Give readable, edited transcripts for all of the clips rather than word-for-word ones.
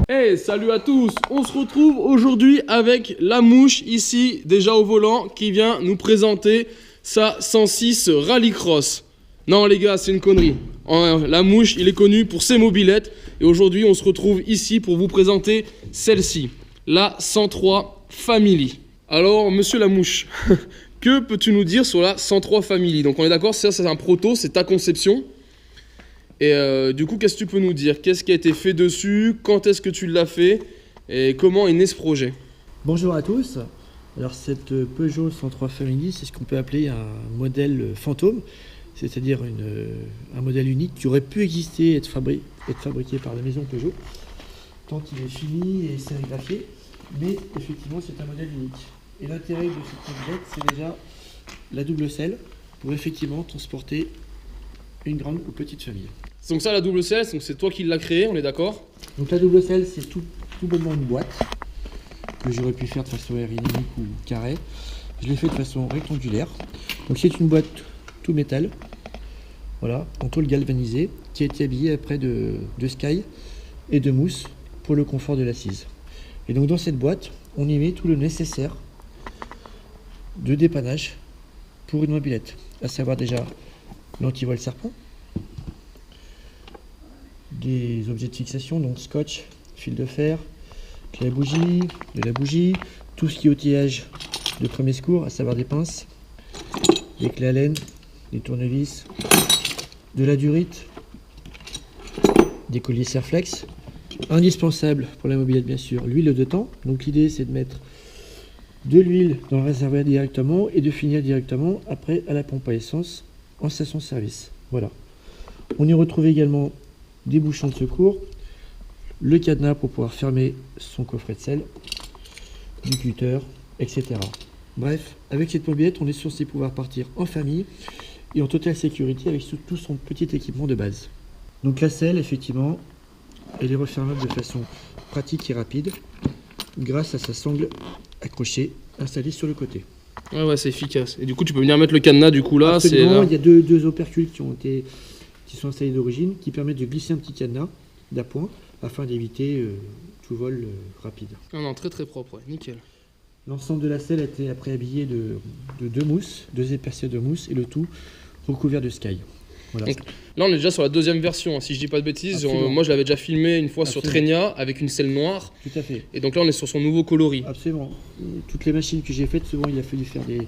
Hey, salut à tous! On se retrouve aujourd'hui avec la mouche ici, déjà au volant, qui vient nous présenter sa 106 Rallycross. Non les gars, c'est une connerie. La mouche, il est connu pour ses mobylettes. Et aujourd'hui, on se retrouve ici pour vous présenter celle-ci, la 103 Family. Alors, monsieur la mouche, que peux-tu nous dire sur la 103 Family? Donc on est d'accord, ça c'est un proto, c'est ta conception. Et du coup, qu'est-ce que tu peux nous dire? Qu'est-ce qui a été fait dessus? Quand est-ce que tu l'as fait? Et comment est né ce projet? Bonjour à tous. Alors cette Peugeot 103 Family, c'est ce qu'on peut appeler un modèle fantôme, c'est-à-dire un modèle unique qui aurait pu exister et être fabriqué par la maison Peugeot, tant il est fini et sérigraphié, mais effectivement c'est un modèle unique. Et l'intérêt de cette mobilette, c'est déjà la double selle pour effectivement transporter une grande ou petite famille. Donc ça, la double selle, c'est toi qui l'as créé, on est d'accord? Donc la double selle, c'est tout bonnement une boîte que j'aurais pu faire de façon aérodynamique ou carrée. Je l'ai fait de façon rectangulaire. Donc c'est une boîte tout métal, voilà, en tôle galvanisée, qui a été habillée après de sky et de mousse pour le confort de l'assise. Et donc dans cette boîte, on y met tout le nécessaire de dépannage pour une mobilette, à savoir déjà l'antivol serpent, des objets de fixation, donc scotch, fil de fer, clé à bougie, de la bougie, tout ce qui est outillage de premier secours, à savoir des pinces, des clés à laine, des tournevis, de la durite, des colliers Serflex, indispensable pour la mobilette bien sûr, l'huile de temps. Donc l'idée c'est de mettre de l'huile dans le réservoir directement et de finir directement après à la pompe à essence en station-service. Voilà. On y retrouve également des bouchons de secours, le cadenas pour pouvoir fermer son coffret de selle, du cutter, etc. Bref, avec cette mobilette, on est censé pouvoir partir en famille et en totale sécurité avec tout son petit équipement de base. Donc la selle, effectivement, elle est refermable de façon pratique et rapide grâce à sa sangle accrochée installée sur le côté. Ouais, c'est efficace. Et du coup, tu peux venir mettre le cadenas, du coup, là, c'est absolument, là. il y a deux opercules qui sont installés d'origine, qui permettent de glisser un petit cadenas d'appoint afin d'éviter tout vol rapide. Non, très très propre, ouais, nickel. L'ensemble de la selle a été après habillé de deux mousses, deux épaisseurs de mousse et le tout recouvert de sky. Voilà. Donc, là, on est déjà sur la deuxième version, hein, si je dis pas de bêtises. Absolument. Moi, je l'avais déjà filmé une fois Absolument. sur Trenia avec une selle noire. Tout à fait. Et donc là, on est sur son nouveau coloris. Absolument. Toutes les machines que j'ai faites, souvent il a fallu faire des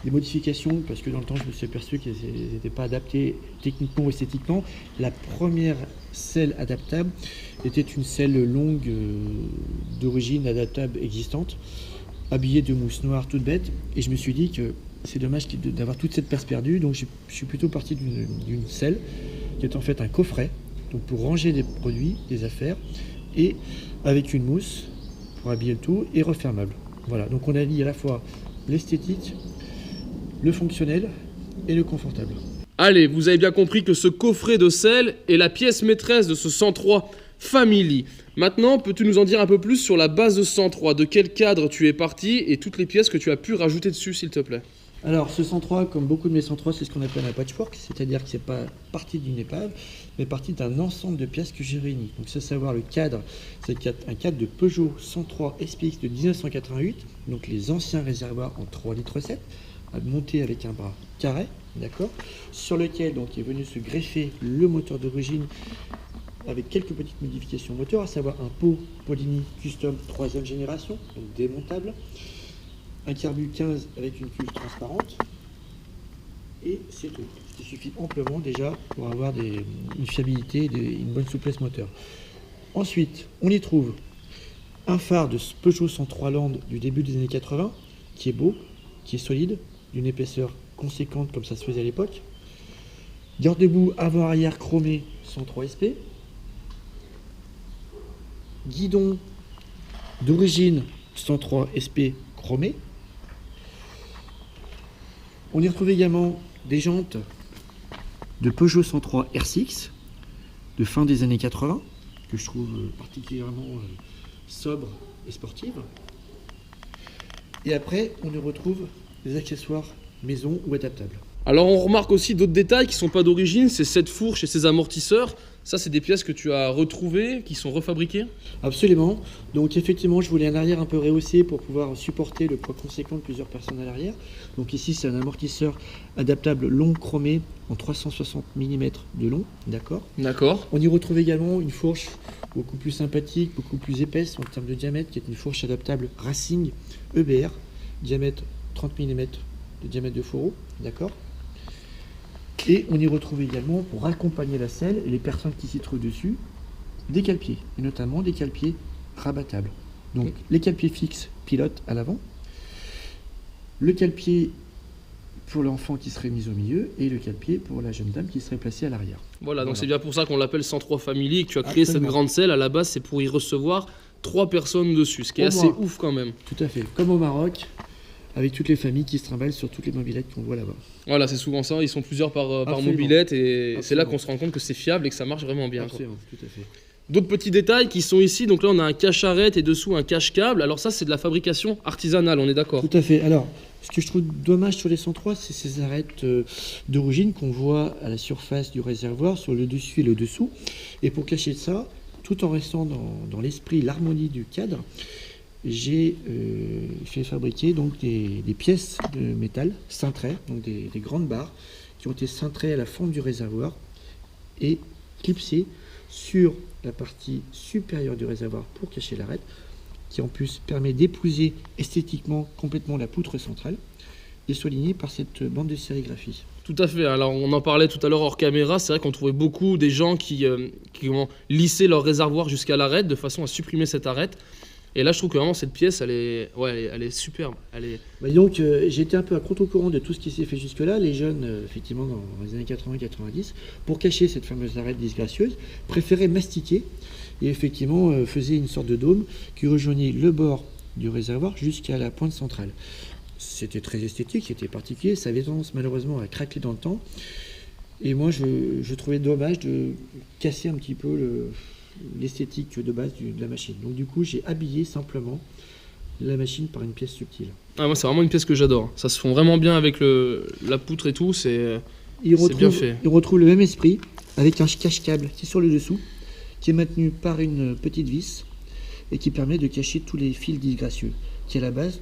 modifications parce que dans le temps je me suis aperçu qu'elles n'étaient pas adaptées techniquement ou esthétiquement. La première selle adaptable était une selle longue d'origine adaptable existante, habillée de mousse noire toute bête, et je me suis dit que c'est dommage d'avoir toute cette place perdue, donc je suis plutôt parti d'une selle qui est en fait un coffret, donc pour ranger des produits, des affaires, et avec une mousse pour habiller le tout et refermable. Voilà, donc on allie à la fois l'esthétique, le fonctionnel et le confortable. Allez, vous avez bien compris que ce coffret de selle est la pièce maîtresse de ce 103 Family. Maintenant, peux-tu nous en dire un peu plus sur la base de 103? De quel cadre tu es parti et toutes les pièces que tu as pu rajouter dessus, s'il te plaît? Alors ce 103, comme beaucoup de mes 103, c'est ce qu'on appelle un patchwork, c'est-à-dire que c'est pas partie d'une épave, mais partie d'un ensemble de pièces que j'ai réunies. Donc c'est savoir le cadre, c'est un cadre de Peugeot 103 SPX de 1988, donc les anciens réservoirs en 3,7 litres, monté avec un bras carré, d'accord, sur lequel donc est venu se greffer le moteur d'origine avec quelques petites modifications moteur, à savoir un pot Polini Custom 3e génération, donc démontable, un carbu 15 avec une cuve transparente, et c'est tout. Il suffit amplement déjà pour avoir une fiabilité et une bonne souplesse moteur. Ensuite, on y trouve un phare de Peugeot 103 Land du début des années 80, qui est beau, qui est solide, d'une épaisseur conséquente comme ça se faisait à l'époque. Garde-boue avant-arrière chromé 103 SP. Guidon d'origine 103 SP chromé. On y retrouve également des jantes de Peugeot 103 R6 de fin des années 80 que je trouve particulièrement sobre et sportive. Et après, on y retrouve des accessoires maison ou adaptables. Alors on remarque aussi d'autres détails qui ne sont pas d'origine, c'est cette fourche et ces amortisseurs. Ça, c'est des pièces que tu as retrouvées, qui sont refabriquées? Absolument. Donc effectivement, je voulais un arrière un peu rehaussé pour pouvoir supporter le poids conséquent de plusieurs personnes à l'arrière. Donc ici, c'est un amortisseur adaptable long chromé en 360 mm de long, d'accord. D'accord. On y retrouve également une fourche beaucoup plus sympathique, beaucoup plus épaisse en termes de diamètre, qui est une fourche adaptable Racing EBR, diamètre 30 mm de diamètre de fourreau, d'accord. Et on y retrouve également, pour accompagner la selle, les personnes qui s'y trouvent dessus, des cale-pieds, et notamment des cale-pieds rabattables. Donc les cale-pieds fixes pilotent à l'avant, le cale-pied pour l'enfant qui serait mis au milieu, et le cale-pied pour la jeune dame qui serait placée à l'arrière. Voilà, donc c'est bien pour ça qu'on l'appelle 103 Family et que tu as créé cette grande selle. À la base, c'est pour y recevoir 3 personnes dessus, ce qui est assez ouf quand même. Tout à fait, comme au Maroc, avec toutes les familles qui se trimballent sur toutes les mobylettes qu'on voit là-bas. Voilà, c'est souvent ça, ils sont plusieurs par mobylette et c'est là qu'on se rend compte que c'est fiable et que ça marche vraiment bien. Absolument, tout à fait. D'autres petits détails qui sont ici, donc là on a un cache-arrête et dessous un cache-câble. Alors ça, c'est de la fabrication artisanale, on est d'accord? Tout à fait. Alors, ce que je trouve dommage sur les 103, c'est ces arêtes d'origine qu'on voit à la surface du réservoir, sur le dessus et le dessous. Et pour cacher ça, tout en restant dans l'esprit, l'harmonie du cadre, j'ai fait fabriquer donc des pièces de métal cintrées, donc des grandes barres qui ont été cintrées à la fente du réservoir et clipsées sur la partie supérieure du réservoir pour cacher l'arête, qui en plus permet d'épouser esthétiquement complètement la poutre centrale et soulignée par cette bande de sérigraphie. Tout à fait, alors on en parlait tout à l'heure hors caméra, c'est vrai qu'on trouvait beaucoup des gens qui ont lissé leur réservoir jusqu'à l'arête de façon à supprimer cette arête. Et là, je trouve que vraiment cette pièce, elle est superbe. Donc, j'ai été un peu à contre-courant de tout ce qui s'est fait jusque-là. Les jeunes, effectivement, dans les années 80-90, pour cacher cette fameuse arête disgracieuse, préféraient mastiquer et effectivement faisaient une sorte de dôme qui rejoignait le bord du réservoir jusqu'à la pointe centrale. C'était très esthétique, c'était particulier, ça avait tendance malheureusement à craquer dans le temps. Et moi, je trouvais dommage de casser un petit peu l'esthétique de base de la machine. Donc du coup, j'ai habillé simplement la machine par une pièce subtile. Ah, moi, c'est vraiment une pièce que j'adore. Ça se fond vraiment bien avec la poutre et tout, c'est bien fait. Il retrouve le même esprit avec un cache-câble qui est sur le dessous, qui est maintenu par une petite vis et qui permet de cacher tous les fils disgracieux, qui à la base,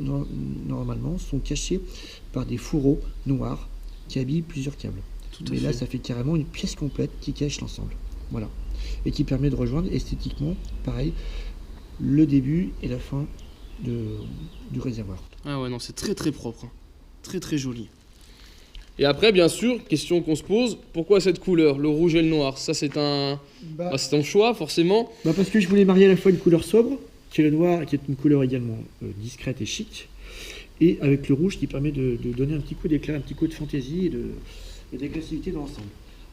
normalement, sont cachés par des fourreaux noirs qui habillent plusieurs câbles. Mais là, ça fait carrément une pièce complète qui cache l'ensemble. Voilà. Et qui permet de rejoindre esthétiquement, pareil, le début et la fin du réservoir. Ah ouais, non, c'est très très propre. Hein. Très très joli. Et après, bien sûr, question qu'on se pose, pourquoi cette couleur, le rouge et le noir? Ça, c'est c'est ton choix, forcément. Parce que je voulais marier à la fois une couleur sobre, qui est le noir, qui est une couleur également discrète et chic, et avec le rouge qui permet de donner un petit coup d'éclat, un petit coup de fantaisie et d'agressivité dans l'ensemble.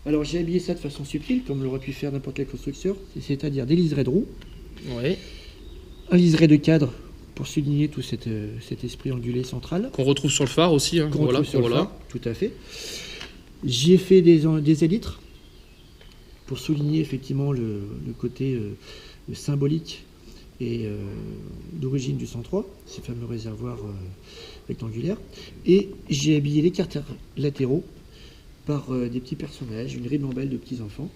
Alors j'ai habillé ça de façon subtile, comme l'aurait pu faire n'importe quel constructeur, c'est-à-dire des liserés de roue, un liseré de cadre pour souligner tout cet esprit ondulé central. Qu'on retrouve sur le phare aussi. Hein. Qu'on retrouve sur le phare, tout à fait. J'y ai fait des élytres pour souligner effectivement le côté symbolique et d'origine du 103, ces fameux réservoirs rectangulaires. Et j'ai habillé les carters latéraux par des petits personnages, une ribambelle de petits enfants,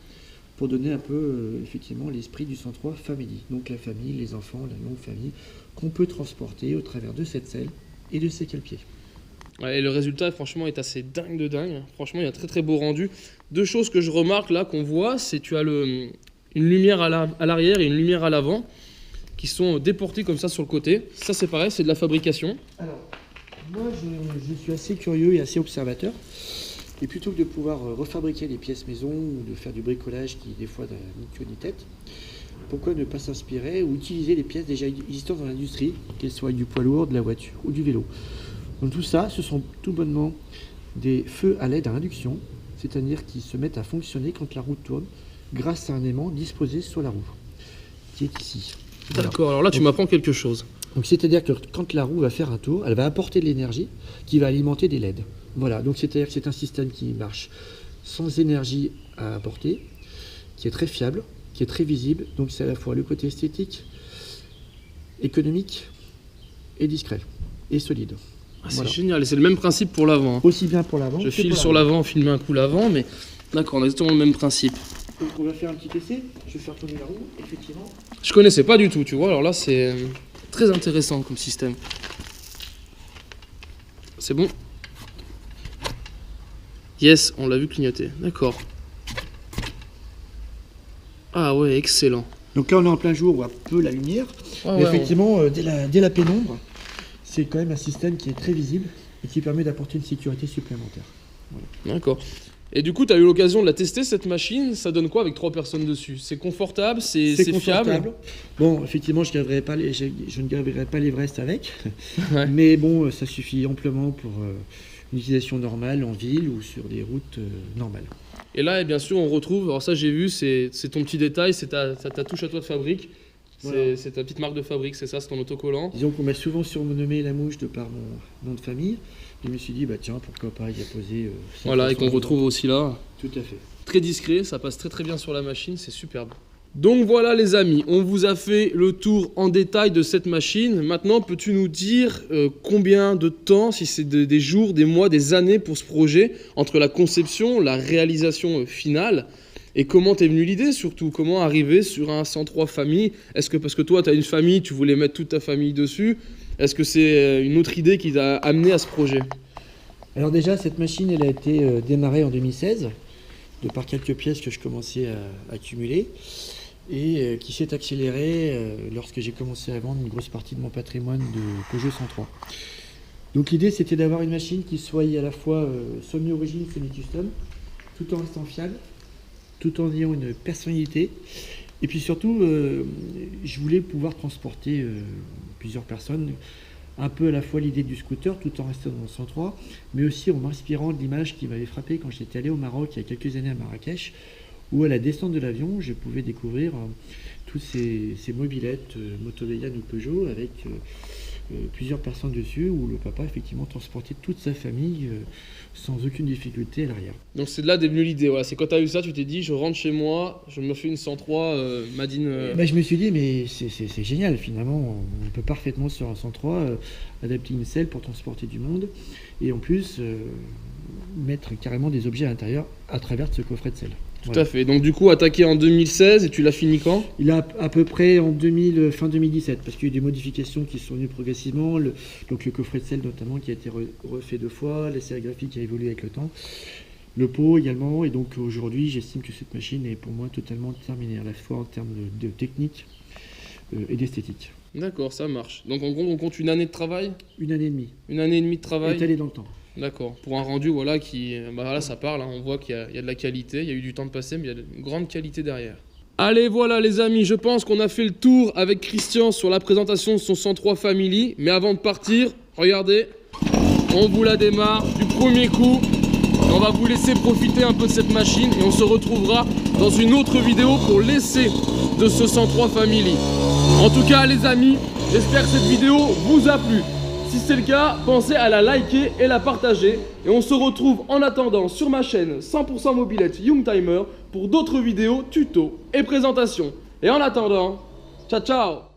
pour donner un peu effectivement l'esprit du 103 Family. Donc la famille, les enfants, la longue famille, qu'on peut transporter au travers de cette selle et de ces cale-pieds. Ouais, et le résultat, franchement, est assez dingue de dingue. Franchement, il y a un très très beau rendu. Deux choses que je remarque là, qu'on voit, c'est que tu as une lumière à l'arrière et une lumière à l'avant, qui sont déportées comme ça sur le côté. Ça, c'est pareil, c'est de la fabrication. Alors, moi, je suis assez curieux et assez observateur. Et plutôt que de pouvoir refabriquer les pièces maison ou de faire du bricolage qui, des fois, n'a ni queue ni tête, pourquoi ne pas s'inspirer ou utiliser les pièces déjà existantes dans l'industrie, qu'elles soient du poids lourd, de la voiture ou du vélo. Donc tout ça, ce sont tout bonnement des feux à LED à induction, c'est-à-dire qui se mettent à fonctionner quand la roue tourne grâce à un aimant disposé sur la roue, qui est ici. Voilà. D'accord, alors là tu m'apprends quelque chose. Donc c'est-à-dire que quand la roue va faire un tour, elle va apporter de l'énergie qui va alimenter des LED. Voilà, donc c'est-à-dire que c'est un système qui marche sans énergie à apporter, qui est très fiable, qui est très visible, donc c'est à la fois le côté esthétique, économique et discret, et solide. Ah, c'est génial, et c'est le même principe pour l'avant. Hein. Aussi bien pour l'avant. Je file sur l'avant, filmer un coup l'avant, mais d'accord, on a exactement le même principe. Donc on va faire un petit essai. Je vais faire tourner la roue, effectivement. Je connaissais pas du tout, tu vois. Alors là, c'est très intéressant comme système. C'est bon? Yes, on l'a vu clignoter. D'accord. Ah ouais, excellent. Donc là on est en plein jour, on voit peu la lumière. Ah Mais ouais, effectivement, dès la pénombre, c'est quand même un système qui est très visible et qui permet d'apporter une sécurité supplémentaire. D'accord. Et du coup, tu as eu l'occasion de la tester, cette machine. Ça donne quoi avec 3 personnes dessus? C'est confortable, c'est fiable? Bon, effectivement, je ne graverai pas l'Everest avec. Ouais. Mais bon, ça suffit amplement pour une utilisation normale en ville ou sur des routes normales. Et là, bien sûr, on retrouve, alors ça j'ai vu, c'est ton petit détail, c'est ta touche à toi de fabrique. Voilà. C'est ta petite marque de fabrique, c'est ça, c'est ton autocollant. Disons qu'on m'a souvent surnommé La Mouche de par mon nom de famille. Je me suis dit, bah tiens, pourquoi pas y apposer. Voilà, et qu'on retrouve aussi là. Tout à fait. Très discret, ça passe très très bien sur la machine, c'est superbe. Donc voilà les amis, on vous a fait le tour en détail de cette machine. Maintenant, peux-tu nous dire combien de temps, si c'est des jours, des mois, des années pour ce projet, entre la conception, la réalisation finale, et comment t'es venue l'idée surtout? Comment arriver sur un 103 famille? Est-ce que parce que toi, tu as une famille, tu voulais mettre toute ta famille dessus? Est-ce que c'est une autre idée qui t'a amené à ce projet? Alors déjà, cette machine, elle a été démarrée en 2016, de par quelques pièces que je commençais à accumuler, et qui s'est accélérée lorsque j'ai commencé à vendre une grosse partie de mon patrimoine de Peugeot 103. Donc l'idée, c'était d'avoir une machine qui soit à la fois semi-origine, semi-custom, tout en restant fiable, tout en ayant une personnalité. Et puis surtout, je voulais pouvoir transporter plusieurs personnes, un peu à la fois l'idée du scooter, tout en restant dans le 103, mais aussi en m'inspirant de l'image qui m'avait frappé quand j'étais allé au Maroc il y a quelques années à Marrakech, où à la descente de l'avion, je pouvais découvrir toutes ces mobylettes Motoveian ou Peugeot avec plusieurs personnes dessus, où le papa effectivement transportait toute sa famille sans aucune difficulté à l'arrière. Donc c'est de là qu'est venue l'idée, voilà. C'est quand tu as eu ça, tu t'es dit, je rentre chez moi, je me fais une 103 Madine... Bah, je me suis dit, mais c'est génial, finalement, on peut parfaitement sur un 103 adapter une selle pour transporter du monde, et en plus mettre carrément des objets à l'intérieur à travers ce coffret de selle. Tout à fait. Donc du coup, attaqué en 2016 et tu l'as fini quand? Il a à peu près en fin 2017, parce qu'il y a eu des modifications qui sont venues progressivement, donc le coffret de selle notamment qui a été refait 2 fois, la sérigraphie qui a évolué avec le temps, le pot également, et donc aujourd'hui j'estime que cette machine est pour moi totalement terminée, à la fois en termes de technique et d'esthétique. D'accord, ça marche. Donc en gros, on compte une année de travail? 1 année et demie. 1 année et demie de travail? Étalée dans le temps. D'accord, pour un rendu voilà qui, bah là ça parle, hein. On voit qu'il y a de la qualité, il y a eu du temps de passer, mais il y a une grande qualité derrière. Allez voilà les amis, je pense qu'on a fait le tour avec Christian sur la présentation de son 103 Family, mais avant de partir, regardez, on vous la démarre du premier coup, on va vous laisser profiter un peu de cette machine et on se retrouvera dans une autre vidéo pour l'essai de ce 103 Family. En tout cas les amis, j'espère que cette vidéo vous a plu. Si c'est le cas, pensez à la liker et la partager. Et on se retrouve en attendant sur ma chaîne 100% Mobilette Youngtimer pour d'autres vidéos, tutos et présentations. Et en attendant, ciao ciao!